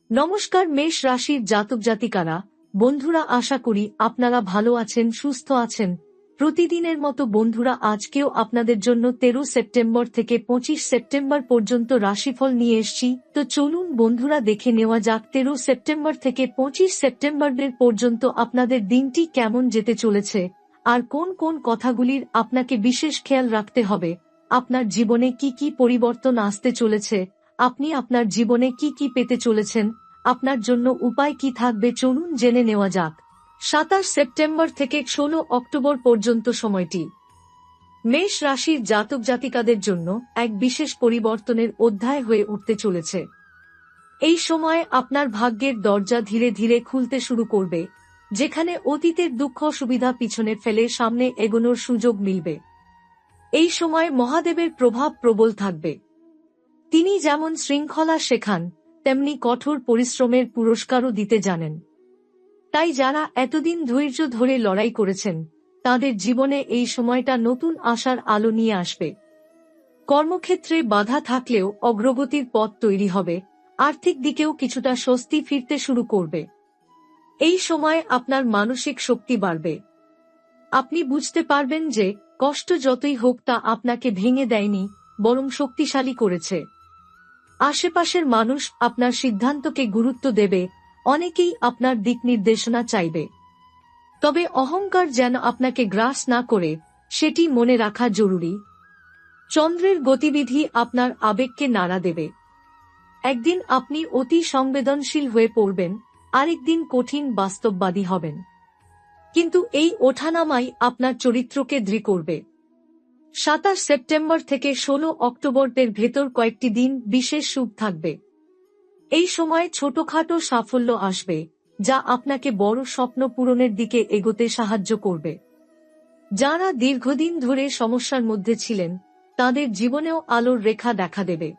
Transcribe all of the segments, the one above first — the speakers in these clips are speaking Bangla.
নমস্কার মেষ রাশির জাতক জাতিকারা, বন্ধুরা, আশা করি আপনারা ভালো আছেন, সুস্থ আছেন। প্রতিদিনের মতো বন্ধুরা, আজকেও আপনাদের জন্য 13 সেপ্টেম্বর থেকে 25 সেপ্টেম্বর পর্যন্ত রাশিফল নিয়ে এসেছি। তো চলুন বন্ধুরা, দেখে নেওয়া যাক 13 সেপ্টেম্বর থেকে 25 সেপ্টেম্বরের পর্যন্ত আপনাদের দিনটি কেমন যেতে চলেছে, আর কোন কোন কথাগুলির আপনাকে বিশেষ খেয়াল রাখতে হবে। আপনার জীবনে কি কি পরিবর্তন আসতে চলেছে, আপনি আপনার জীবনে কি কি পেতে চলেছেন, আপনার জন্য উপায় কি থাকবে, চলুন জেনে নেওয়া যাক। 27 সেপ্টেম্বর থেকে 16 অক্টোবর পর্যন্ত সময়টি মেষ রাশির জাতক জাতিকাদের জন্য এক বিশেষ পরিবর্তনের অধ্যায় হয়ে উঠতে চলেছে। এই সময় আপনার ভাগ্যের দরজা ধীরে ধীরে খুলতে শুরু করবে, যেখানে অতীতের দুঃখ সুবিধা পিছনে ফেলে সামনে এগোনোর সুযোগ মিলবে। এই সময় মহাদেবের প্রভাব প্রবল থাকবে। তিনি যেমন শৃঙ্খলা শেখান, তেমনি কঠোর পরিশ্রমের পুরস্কারও দিতে জানেন। তাই যারা এতদিন ধৈর্য ধরে লড়াই করেছেন, তাদের জীবনে এই সময়টা নতুন আশার আলো নিয়ে আসবে। কর্মক্ষেত্রে বাধা থাকলেও অগ্রগতির পথ তৈরি হবে, আর্থিক দিকেও কিছুটা স্বস্তি ফিরতে শুরু করবে। এই সময় আপনার মানসিক শক্তি বাড়বে। আপনি বুঝতে পারবেন যে কষ্ট যতই হোক তা আপনাকে ভেঙে দেয়নি, বরং শক্তিশালী করেছে। আশেপাশের মানুষ আপনার সিদ্ধান্তকে গুরুত্ব দেবে, অনেকেই আপনার দিক নির্দেশনা চাইবে। তবে অহংকার যেন আপনাকে গ্রাস না করে, সেটি মনে রাখা জরুরি। চন্দ্রের গতিবিধি আপনার আবেগকে নাড়া দেবে। একদিন আপনি অতি সংবেদনশীল হয়ে পড়বেন, আরেকদিন কঠিন বাস্তববাদী হবেন। কিন্তু এই ওঠানামাই আপনার চরিত্রকে দৃঢ় করবে। 27 সেপ্টেম্বর থেকে 16 অক্টোবরের ভেতর কয়েকটি দিন বিশেষ শুভ থাকবে। এই সময় ছোটখাটো সাফল্য আসবে, যা আপনাকে বড় স্বপ্ন পূরণের দিকে এগোতে সাহায্য করবে। যারা দীর্ঘদিন ধরে সমস্যার মধ্যে ছিলেন, তাদের জীবনেও আলোর রেখা দেখা দেবে।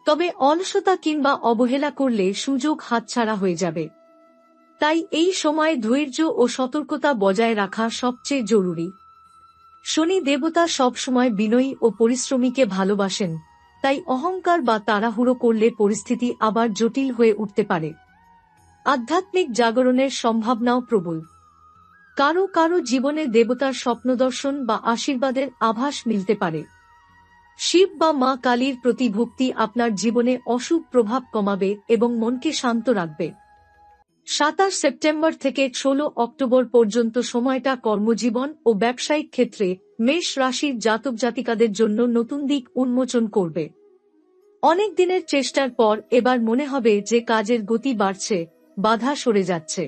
তবে অলসতা কিংবা অবহেলা করলে সুযোগ হাতছাড়া হয়ে যাবে। তাই এই সময় ধৈর্য ও সতর্কতা বজায় রাখা সবচেয়ে জরুরি। শনি দেবতা সবসময় বিনয়ী ও পরিশ্রমীকে ভালোবাসেন, তাই অহংকার বা তাড়াহুড়ো করলে পরিস্থিতি আবার জটিল হয়ে উঠতে পারে। আধ্যাত্মিক জাগরণের সম্ভাবনাও প্রবল। কারো কারো জীবনে দেবতার স্বপ্নদর্শন বা আশীর্বাদের আভাস মিলতে পারে। শিব বা মা কালীর প্রতি ভক্তি আপনার জীবনে অশুভ প্রভাব কমাবে এবং মনকে শান্ত রাখবে। 27 সেপ্টেম্বর থেকে 16 অক্টোবর পর্যন্ত সময়টা কর্মজীবন ও ব্যবসায়িক ক্ষেত্রে মেষ রাশির জাতক জাতিকাদের জন্য নতুন দিক উন্মোচন করবে। অনেক দিনের চেষ্টার পর এবার মনে হবে যে কাজের গতি বাড়ছে, বাধা সরে যাচ্ছে।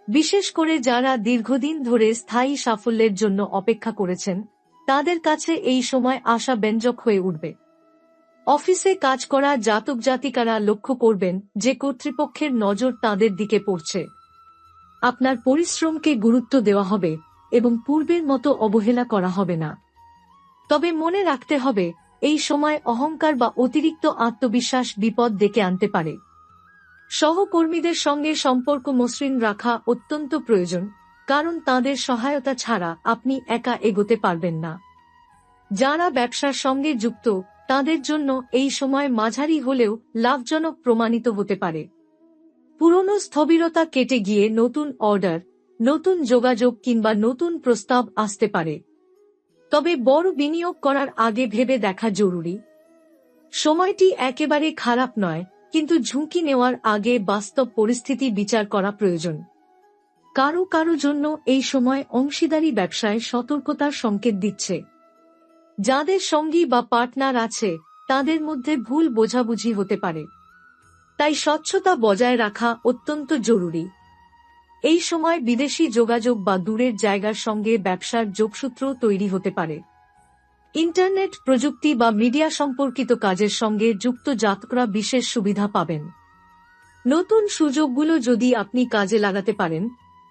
বিশেষ করে যারা দীর্ঘদিন ধরে স্থায়ী সাফল্যের জন্য অপেক্ষা করেছেন, তাদের কাছে এই সময় আশাব্যঞ্জক হয়ে উঠবে। অফিসে কাজ করা জাতক জাতিকারা লক্ষ্য করবেন যে কর্তৃপক্ষের নজর তাদের দিকে পড়ছে। আপনার পরিশ্রমকে গুরুত্ব দেওয়া হবে এবং পূর্বের মতো অবহেলা করা হবে না। তবে মনে রাখতে হবে, এই সময় অহংকার বা অতিরিক্ত আত্মবিশ্বাস বিপদ ডেকে আনতে পারে। সহকর্মীদের সঙ্গে সম্পর্ক মসৃণ রাখা অত্যন্ত প্রয়োজন, কারণ তাদের সহায়তা ছাড়া আপনি একা এগোতে পারবেন না। যারা ব্যবসার সঙ্গে যুক্ত, তাদের জন্য এই সময় মাঝারি হলেও লাভজনক প্রমাণিত হতে পারে। পুরনো স্থবিরতা কেটে গিয়ে নতুন অর্ডার, নতুন যোগাযোগ কিংবা নতুন প্রস্তাব আসতে পারে। তবে বড় বিনিয়োগ করার আগে ভেবে দেখা জরুরি। সময়টি একেবারে খারাপ নয়, কিন্তু ঝুঁকি নেওয়ার আগে বাস্তব পরিস্থিতি বিচার করা প্রয়োজন। কারো কারো জন্য এই সময় অংশীদারি ব্যবসায় সতর্কতার সংকেত দিচ্ছে। যাদের সঙ্গী বা পার্টনার আছে, তাদের মধ্যে ভুল বোঝাবুঝি হতে পারে। তাই স্বচ্ছতা বজায় রাখা অত্যন্ত জরুরি। এই সময় বিদেশি যোগাযোগ বা দূরের জায়গার সঙ্গে ব্যবসার যোগসূত্র তৈরি হতে পারে। ইন্টারনেট প্রযুক্তি বা মিডিয়া সম্পর্কিত কাজের সঙ্গে যুক্ত জাতকরা বিশেষ সুবিধা পাবেন। নতুন সুযোগগুলো যদি আপনি কাজে লাগাতে পারেন,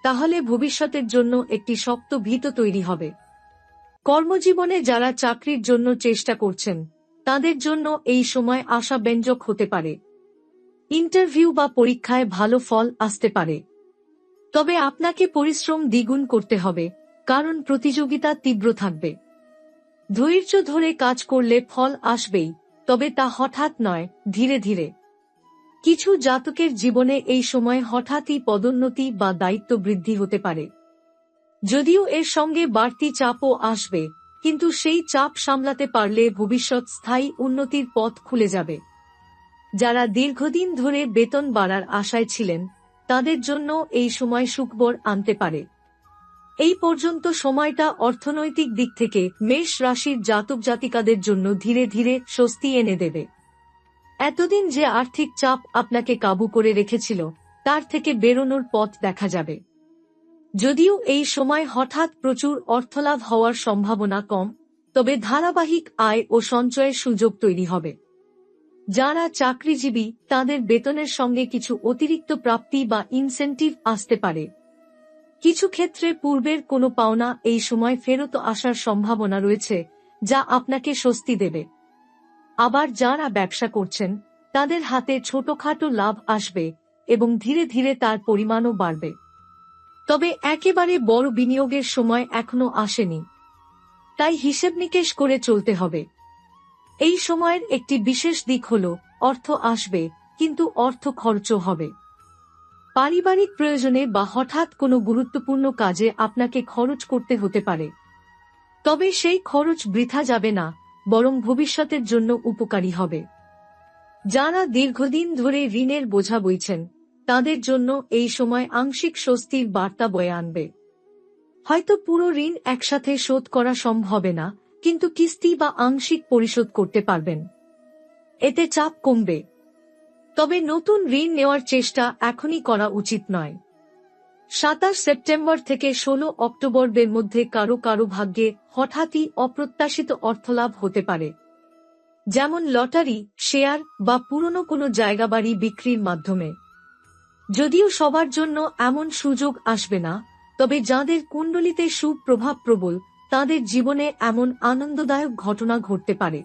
তাহলে ভবিষ্যতের জন্য একটি শক্ত ভিত তৈরি হবে। কর্মজীবনে যারা চাকরির জন্য চেষ্টা করছেন, তাদের জন্য এই সময় আশাব্যঞ্জক হতে পারে। ইন্টারভিউ বা পরীক্ষায় ভালো ফল আসতে পারে। তবে আপনাকে পরিশ্রম দ্বিগুণ করতে হবে, কারণ প্রতিযোগিতা তীব্র থাকবে। ধৈর্য ধরে কাজ করলে ফল আসবেই, তবে তা হঠাৎ নয়, ধীরে ধীরে। কিছু জাতকের জীবনে এই সময় হঠাৎই পদোন্নতি বা দায়িত্ব বৃদ্ধি হতে পারে। যদিও এর সঙ্গে বাড়তি চাপও আসবে, কিন্তু সেই চাপ সামলাতে পারলে ভবিষ্যৎ স্থায়ী উন্নতির পথ খুলে যাবে। যারা দীর্ঘদিন ধরে বেতন বাড়ার আশায় ছিলেন, তাদের জন্য এই সময় সুখবর আনতে পারে। এই পর্যন্ত সময়টা অর্থনৈতিক দিক থেকে মেষ রাশির জাতক জাতিকাদের জন্য ধীরে ধীরে স্বস্তি এনে দেবে। এতদিন যে আর্থিক চাপ আপনাকে কাবু করে রেখেছিল, তার থেকে বেরোনোর পথ দেখা যাবে। যদিও এই সময় হঠাৎ প্রচুর অর্থলাভ হওয়ার সম্ভাবনা কম, তবে ধারাবাহিক আয় ও সঞ্চয়ের সুযোগ তৈরি হবে। যারা চাকরিজীবী, তাদের বেতনের সঙ্গে কিছু অতিরিক্ত প্রাপ্তি বা ইনসেন্টিভ আসতে পারে। কিছু ক্ষেত্রে পূর্বের কোনো পাওনা এই সময় ফেরত আসার সম্ভাবনা রয়েছে, যা আপনাকে স্বস্তি দেবে। আবার যারা ব্যবসা করছেন, তাদের হাতে ছোটখাটো লাভ আসবে এবং ধীরে ধীরে তার পরিমাণও বাড়বে। তবে একেবারে বড় বিনিয়োগের সময় এখনো আসেনি, তাই হিসেব নিকেশ করে চলতে হবে। এই সময়ের একটি বিশেষ দিক হল, অর্থ আসবে, কিন্তু অর্থ খরচও হবে। পারিবারিক প্রয়োজনে বা হঠাৎ কোনো গুরুত্বপূর্ণ কাজে আপনাকে খরচ করতে হতে পারে। তবে সেই খরচ বৃথা যাবে না, বরং ভবিষ্যতের জন্য উপকারী হবে। যারা দীর্ঘদিন ধরে ঋণের বোঝা বইছেন, তাদের জন্য এই সময় আংশিক স্বস্তির বার্তা বয়ে আনবে। হয়তো পুরো ঋণ একসাথে শোধ করা সম্ভব হবে না, কিন্তু কিস্তি বা আংশিক পরিশোধ করতে পারবেন। এতে চাপ কমবে। তবে নতুন ঋণ নেওয়ার চেষ্টা এখনই করা উচিত নয়। 27 সেপ্টেম্বর থেকে 16 অক্টোবরের মধ্যে কারো কারো ভাগ্যে হঠাৎই অপ্রত্যাশিত অর্থলাভ হতে পারে, যেমন লটারি, শেয়ার বা পুরনো কোনো জায়গা বাড়ি বিক্রির মাধ্যমে। যদিও সবার জন্য এমন সুযোগ আসবে না, তবে যাদের কুণ্ডলিতে সুপ্রভাব প্রবল, তাদের জীবনে এমন আনন্দদায়ক ঘটনা ঘটতে পারে।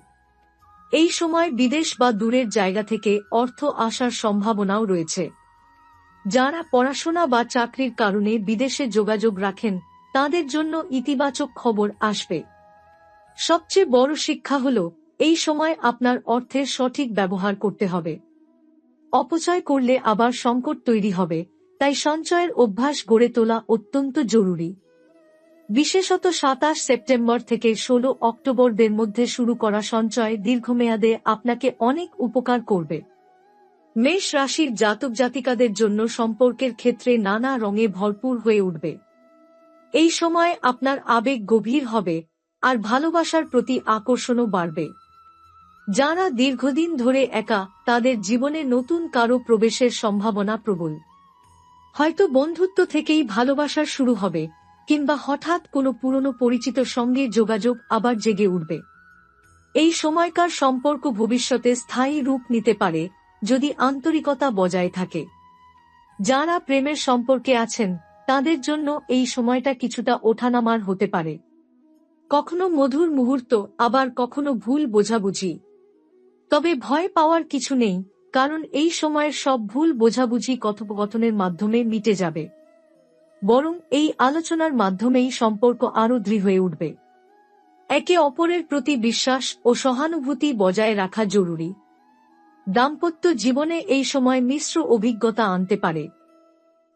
এই সময় বিদেশ বা দূরের জায়গা থেকে অর্থ আসার সম্ভাবনাও রয়েছে। যারা পড়াশোনা বা চাকরির কারণে বিদেশে যোগাযোগ রাখেন, তাদের জন্য ইতিবাচক খবর আসবে। সবচেয়ে বড় শিক্ষা হল, এই সময় আপনার অর্থের সঠিক ব্যবহার করতে হবে। অপচয় করলে আবার সংকট তৈরি হবে, তাই সঞ্চয়ের অভ্যাস গড়ে তোলা অত্যন্ত জরুরি। বিশেষত 27 সেপ্টেম্বর থেকে 16 অক্টোবরের মধ্যে শুরু করা সঞ্চয় দীর্ঘমেয়াদে আপনাকে অনেক উপকার করবে। মেষ রাশির জাতক জাতিকাদের জন্য সম্পর্কের ক্ষেত্রে নানা রঙে ভরপুর হয়ে উঠবে। এই সময় আপনার আবেগ গভীর হবে, আর ভালোবাসার প্রতি আকর্ষণও বাড়বে। যারা দীর্ঘদিন ধরে একা, তাদের জীবনে নতুন কারো প্রবেশের সম্ভাবনা প্রবল। হয়তো বন্ধুত্ব থেকেই ভালোবাসা শুরু হবে, কিংবা হঠাৎ কোনো পুরনো পরিচিত সঙ্গে যোগাযোগ আবার জেগে উঠবে। এই সময়কার সম্পর্ক ভবিষ্যতে স্থায়ী রূপ নিতে পারে, যদি আন্তরিকতা বজায় থাকে। যারা প্রেমের সম্পর্কে আছেন, তাদের জন্য এই সময়টা কিছুটা ওঠানামার হতে পারে। কখনো মধুর মুহূর্ত, আবার কখনো ভুল বোঝাবুঝি। তবে ভয় পাওয়ার কিছু নেই, কারণ এই সময়ের সব ভুল বোঝাবুঝি কথোপকথনের মাধ্যমে মিটে যাবে। বরং এই আলোচনার মাধ্যমেই সম্পর্ক আরও দৃঢ় হয়ে উঠবে। একে অপরের প্রতি বিশ্বাস ও সহানুভূতি বজায় রাখা জরুরি। দাম্পত্য জীবনে এই সময় মিশ্র অভিজ্ঞতা আনতে পারে।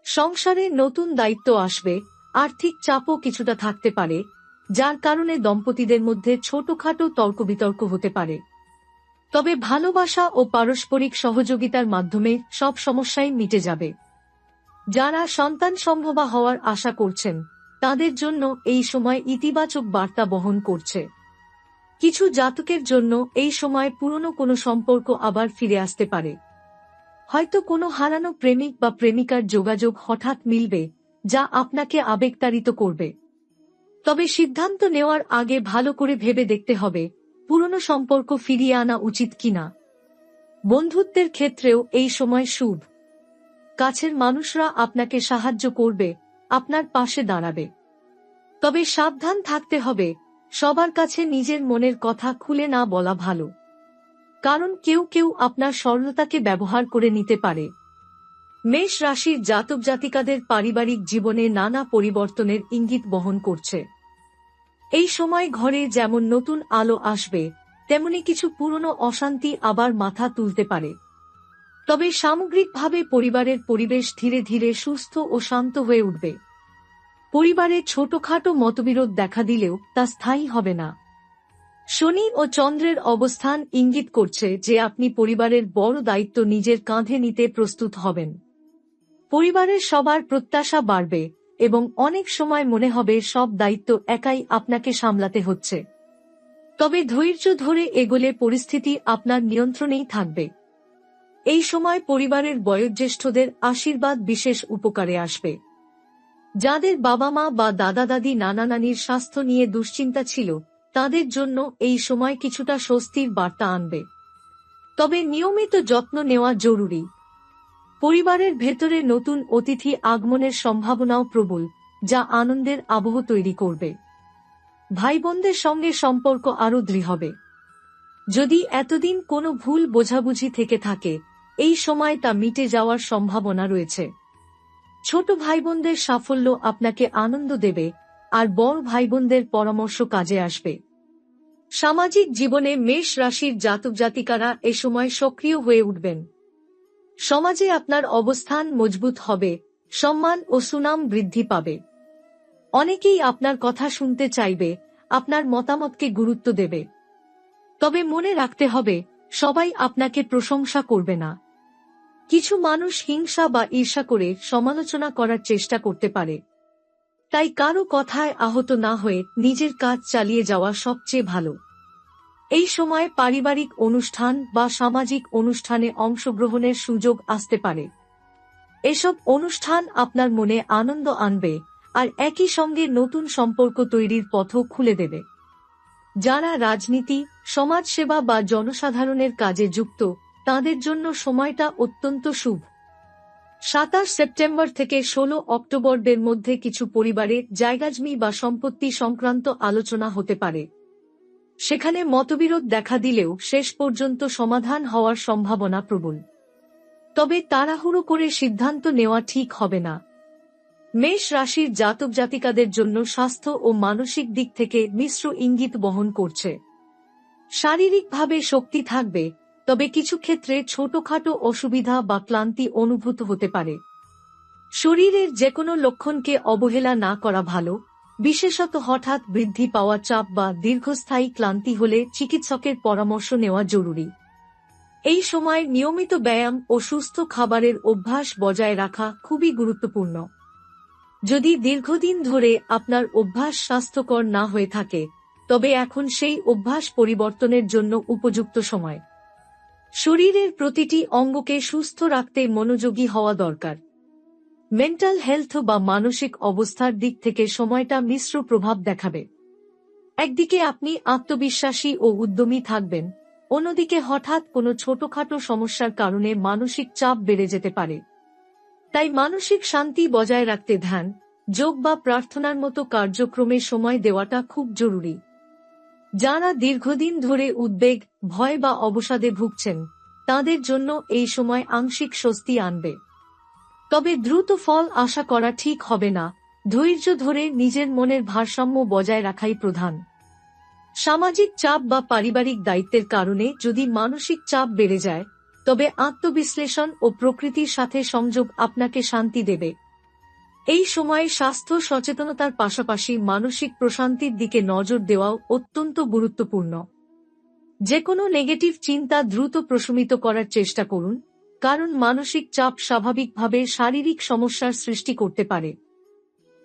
সংসারে নতুন দায়িত্ব আসবে, আর্থিক চাপও কিছুটা থাকতে পারে, যার কারণে দম্পতিদের মধ্যে ছোটখাটো তর্কবিতর্ক হতে পারে। তবে ভালোবাসা ও পারস্পরিক সহযোগিতার মাধ্যমে সব সমস্যাই মিটে যাবে। যারা সন্তান সম্ভবা হওয়ার আশা করছেন, তাদের জন্য এই সময় ইতিবাচক বার্তা বহন করছে। কিছু জাতকের জন্য এই সময় পুরনো কোনো সম্পর্ক আবার ফিরে আসতে পারে। হয়তো কোনো হারানো প্রেমিক বা প্রেমিকার যোগাযোগ হঠাৎ মিলবে, যা আপনাকে আবেগতাড়িত করবে। তবে সিদ্ধান্ত নেওয়ার আগে ভালো করে ভেবে দেখতে হবে, পুরনো সম্পর্ক ফিরিয়ে আনা উচিত কিনা। বন্ধুত্বের ক্ষেত্রেও এই সময় শুভ। কাছের মানুষরা আপনাকে সাহায্য করবে, আপনার পাশে দাঁড়াবে। তবে সাবধান থাকতে হবে, সবার কাছে নিজের মনের কথা খুলে না বলা ভালো। কারণ কেউ কেউ আপনার সরলতাকে ব্যবহার করে নিতে পারে। মেষ রাশির জাতক জাতিকাদের পারিবারিক জীবনে নানা পরিবর্তনের ইঙ্গিত বহন করছে। এই সময় ঘরে যেমন নতুন আলো আসবে, তেমনি কিছু পুরনো অশান্তি আবার মাথা তুলতে পারে। তবে সামগ্রিকভাবে পরিবারের পরিবেশ ধীরে ধীরে সুস্থ ও শান্ত হয়ে উঠবে। পরিবারে ছোটখাটো মতবিরোধ দেখা দিলেও তা স্থায়ী হবে না। শনি ও চন্দ্রের অবস্থান ইঙ্গিত করছে যে আপনি পরিবারের বড় দায়িত্ব নিজের কাঁধে নিতে প্রস্তুত হবেন। পরিবারের সবার প্রত্যাশা বাড়বে এবং অনেক সময় মনে হবে সব দায়িত্ব একাই আপনাকে সামলাতে হচ্ছে। তবে ধৈর্য ধরে এগোলে পরিস্থিতি আপনার নিয়ন্ত্রণেই থাকবে। এই সময় পরিবারের বয়োজ্যেষ্ঠদের আশীর্বাদ বিশেষ উপকারে আসবে। যাদের বাবা মা বা দাদা দাদি নানা নানির স্বাস্থ্য নিয়ে দুশ্চিন্তা ছিল, তাদের জন্য এই সময় কিছুটা স্বস্তির বার্তা আনবে। তবে নিয়মিত যত্ন নেওয়া জরুরি। পরিবারের ভেতরে নতুন অতিথি আগমনের সম্ভাবনাও প্রবল, যা আনন্দের আবহ তৈরি করবে। ভাই বোনদের সঙ্গে সম্পর্ক আরও দৃঢ় হবে। যদি এতদিন কোনো ভুল বোঝাবুঝি থেকে থাকে, এই সময় তা মিটে যাওয়ার সম্ভাবনা রয়েছে। ছোট ভাই বোনদের সাফল্য আপনাকে আনন্দ দেবে, আর বড় ভাই বোনদের পরামর্শ কাজে আসবে। সামাজিক জীবনে মেষ রাশির জাতক জাতিকারা এ সময় সক্রিয় হয়ে উঠবেন। সমাজে আপনার অবস্থান মজবুত হবে, সম্মান ও সুনাম বৃদ্ধি পাবে। অনেকেই আপনার কথা শুনতে চাইবে, আপনার মতামতকে গুরুত্ব দেবে। তবে মনে রাখতে হবে, সবাই আপনাকে প্রশংসা করবে না। কিছু মানুষ হিংসা বা ঈর্ষা করে সমালোচনা করার চেষ্টা করতে পারে। তাই কারো কথায় আহত না হয়ে নিজের কাজ চালিয়ে যাওয়া সবচেয়ে ভালো। এই সময় পারিবারিক অনুষ্ঠান বা সামাজিক অনুষ্ঠানে অংশগ্রহণের সুযোগ আসতে পারে। এসব অনুষ্ঠান আপনার মনে আনন্দ আনবে আর একই সঙ্গে নতুন সম্পর্ক তৈরির পথও খুলে দেবে। যারা রাজনীতি, সমাজসেবা বা জনসাধারণের কাজে যুক্ত, তাদের জন্য সময়টা অত্যন্ত শুভ। 27 সেপ্টেম্বর থেকে 16 অক্টোবরের মধ্যে কিছু পরিবারে জায়গাজমি বা সম্পত্তি সংক্রান্ত আলোচনা হতে পারে। সেখানে মতবিরোধ দেখা দিলেও শেষ পর্যন্ত সমাধান হওয়ার সম্ভাবনা প্রবল। তবে তাড়াহুড়ো করে সিদ্ধান্ত নেওয়া ঠিক হবে না। মেষ রাশির জাতক জাতিকাদের জন্য স্বাস্থ্য ও মানসিক দিক থেকে মিশ্র ইঙ্গিত বহন করছে। শারীরিকভাবে শক্তি থাকবে, তবে কিছু ক্ষেত্রে ছোটখাটো অসুবিধা বা ক্লান্তি অনুভূত হতে পারে। শরীরের যেকোনো লক্ষণকে অবহেলা না করা ভালো, বিশেষত হঠাৎ বৃদ্ধি পাওয়া চাপ বা দীর্ঘস্থায়ী ক্লান্তি হলে চিকিৎসকের পরামর্শ নেওয়া জরুরি। এই সময় নিয়মিত ব্যায়াম ও সুস্থ খাবারের অভ্যাস বজায় রাখা খুবই গুরুত্বপূর্ণ। যদি দীর্ঘদিন ধরে আপনার অভ্যাস স্বাস্থ্যকর না হয়ে থাকে, তবে এখন সেই অভ্যাস পরিবর্তনের জন্য উপযুক্ত সময়। শরীরের প্রতিটি অঙ্গকে সুস্থ রাখতে মনোযোগী হওয়া দরকার। মেন্টাল হেলথ বা মানসিক অবস্থার দিক থেকে সময়টা মিশ্র প্রভাব দেখাবে। একদিকে আপনি আত্মবিশ্বাসী ও উদ্যমী থাকবেন, অন্যদিকে হঠাৎ কোনো ছোটখাটো সমস্যার কারণে মানসিক চাপ বেড়ে যেতে পারে। তাই মানসিক শান্তি বজায় রাখতে ধ্যান, যোগ বা প্রার্থনার মতো কার্যক্রমে সময় দেওয়াটা খুব জরুরি। যারা দীর্ঘদিন ধরে উদ্বেগ, ভয় বা অবসাদে ভুগছেন, তাদের জন্য এই সময় আংশিক স্বস্তি আনবে। তবে দ্রুত ফল আশা করা ঠিক হবে না। ধৈর্য ধরে নিজের মনের ভারসাম্য বজায় রাখাই প্রধান। সামাজিক চাপ বা পারিবারিক দায়িত্বের কারণে যদি মানসিক চাপ বেড়ে যায়, তবে আত্মবিশ্লেষণ ও প্রকৃতির সাথে সংযোগ আপনাকে শান্তি দেবে। এই সময়ে স্বাস্থ্য সচেতনতার পাশাপাশি মানসিক প্রশান্তির দিকে নজর দেওয়াও অত্যন্ত গুরুত্বপূর্ণ। যেকোনো নেগেটিভ চিন্তা দ্রুত প্রশমিত করার চেষ্টা করুন, কারণ মানসিক চাপ স্বাভাবিকভাবে শারীরিক সমস্যার সৃষ্টি করতে পারে।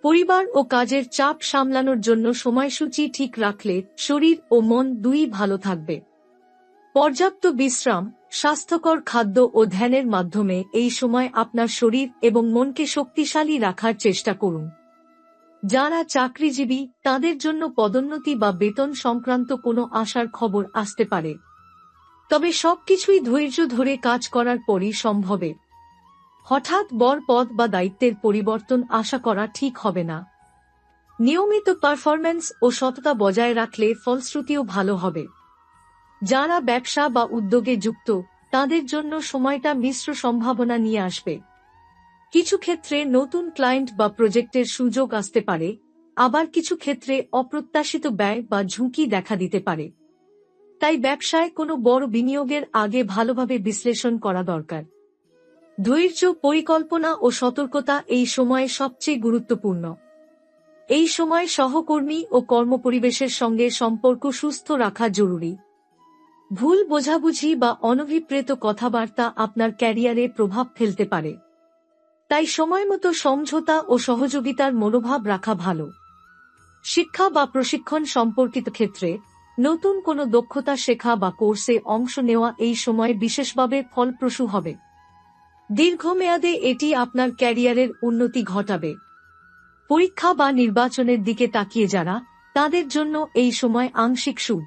পরিবার ও কাজের চাপ সামলানোর জন্য সময়সূচি ঠিক রাখলে শরীর ও মন দুই ভালো থাকবে। পর্যাপ্ত বিশ্রাম, স্বাস্থ্যকর খাদ্য ও ধ্যানের মাধ্যমে এই সময় আপনার শরীর এবং মনকে শক্তিশালী রাখার চেষ্টা করুন। যারা চাকরিজীবী, তাদের জন্য পদোন্নতি বা বেতন সংক্রান্ত কোনো আশার খবর আসতে পারে। তবে সবকিছুই ধৈর্য ধরে কাজ করার পরই সম্ভবে। হঠাৎ বড় পদ বা দায়িত্বের পরিবর্তন আশা করা ঠিক হবে না। নিয়মিত পারফরম্যান্স ও সততা বজায় রাখলে ফলশ্রুতিও ভালো হবে। যারা ব্যবসা বা উদ্যোগে যুক্ত, তাদের জন্য সময়টা মিশ্র সম্ভাবনা নিয়ে আসবে। কিছু ক্ষেত্রে নতুন ক্লায়েন্ট বা প্রজেক্টের সুযোগ আসতে পারে, আবার কিছু ক্ষেত্রে অপ্রত্যাশিত ব্যয় বা ঝুঁকি দেখা দিতে পারে। তাই ব্যবসায় কোনো বড় বিনিয়োগের আগে ভালোভাবে বিশ্লেষণ করা দরকার। ধৈর্য, পরিকল্পনা ও সতর্কতা এই সময়ে সবচেয়ে গুরুত্বপূর্ণ। এই সময় সহকর্মী ও কর্মপরিবেশের সঙ্গে সম্পর্ক সুস্থ রাখা জরুরি। ভুল বোঝাবুঝি বা অনভিপ্রেত কথাবার্তা আপনার ক্যারিয়ারে প্রভাব ফেলতে পারে, তাই সময়মতো সমঝোতা ও সহযোগিতার মনোভাব রাখা ভালো। শিক্ষা বা প্রশিক্ষণ সম্পর্কিত ক্ষেত্রে নতুন কোনো দক্ষতা শেখা বা কোর্সে অংশ নেওয়া এই সময় বিশেষভাবে ফলপ্রসূ হবে। দীর্ঘমেয়াদে এটি আপনার ক্যারিয়ারের উন্নতি ঘটাবে। পরীক্ষা বা নির্বাচনের দিকে তাকিয়ে যারা, তাদের জন্য এই সময় আংশিক সুদ।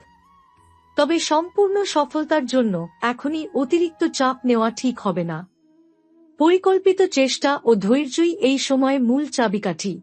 তবে সম্পূর্ণ সফলতার জন্য এখনই অতিরিক্ত চাপ নেওয়া ঠিক হবে না। পরিকল্পিত চেষ্টা ও ধৈর্যই এই সময় মূল চাবিকাঠি।